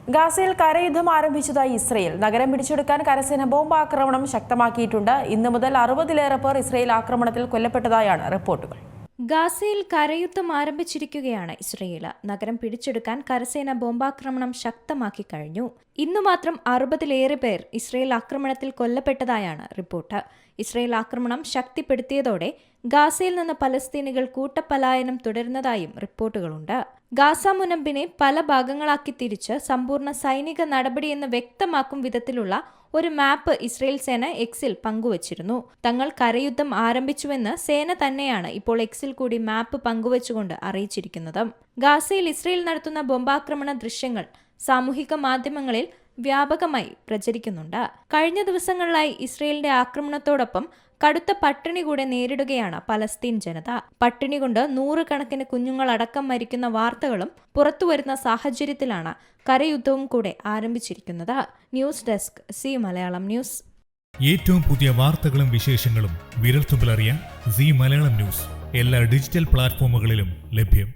ഗാസയിൽ കരയുദ്ധം ആരംഭിച്ചതായി ഇസ്രയേൽ. നഗരം പിടിച്ചെടുക്കാൻ കരസേന ബോംബാക്രമണം ശക്തമാക്കിയിട്ടുണ്ട്. ഇന്നു മുതൽ 60-ലേറെ പേർ ഇസ്രയേൽ ആക്രമണത്തിൽ കൊല്ലപ്പെട്ടതായാണ് റിപ്പോർട്ടുകൾ. ഗാസയിൽ കരയുദ്ധം ആരംഭിച്ചിരിക്കുകയാണ് ഇസ്രയേൽ. നഗരം പിടിച്ചെടുക്കാൻ കരസേന ബോംബാക്രമണം ശക്തമാക്കി കഴിഞ്ഞു. ഇന്നു മാത്രം 60-ലേറെ പേർ ഇസ്രയേൽ ആക്രമണത്തിൽ കൊല്ലപ്പെട്ടതായാണ് റിപ്പോർട്ട്. ഇസ്രയേൽ ആക്രമണം ശക്തിപ്പെടുത്തിയതോടെ ഗാസയിൽ നിന്ന് പലസ്തീനികൾ കൂട്ടപ്പലായനം തുടരുന്നതായും റിപ്പോർട്ടുകളുണ്ട്. ഗാസ മുനമ്പിനെ പല ഭാഗങ്ങളാക്കി തിരിച്ച് സമ്പൂർണ്ണ സൈനിക നടപടിയെന്ന് വ്യക്തമാക്കും വിധത്തിലുള്ള ഒരു മാപ്പ് ഇസ്രയേൽ സേന എക്സിൽ പങ്കുവച്ചിരുന്നു. തങ്ങൾ കരയുദ്ധം ആരംഭിച്ചുവെന്ന് സേന തന്നെയാണ് ഇപ്പോൾ എക്സിൽ കൂടി മാപ്പ് പങ്കുവച്ചുകൊണ്ട് അറിയിച്ചിരിക്കുന്നത്. ഗാസയിൽ ഇസ്രയേൽ നടത്തുന്ന ബോംബാക്രമണ ദൃശ്യങ്ങൾ സാമൂഹിക മാധ്യമങ്ങളിൽ വ്യാപകമായി പ്രചരിക്കുന്നുണ്ട്. കഴിഞ്ഞ ദിവസങ്ങളിലായി ഇസ്രയേലിന്റെ ആക്രമണത്തോടൊപ്പം കടുത്ത പട്ടിണി കൂടെ നേരിടുകയാണ് പലസ്തീൻ ജനത. പട്ടിണി കൊണ്ട് 100 കണക്കിന് കുഞ്ഞുങ്ങളടക്കം മരിക്കുന്ന വാർത്തകളും പുറത്തുവരുന്ന സാഹചര്യത്തിലാണ് കരയുദ്ധവും കൂടെ ആരംഭിച്ചിരിക്കുന്നത്. News desk C Malayalam news. ഏറ്റവും പുതിയ വാർത്തകളും വിശേഷങ്ങളും വിരൽത്തുമ്പിലറിയാൻ സി മലയാളം ന്യൂസ് എല്ലാ ഡിജിറ്റൽ പ്ലാറ്റ്ഫോമുകളിലും ലഭ്യം.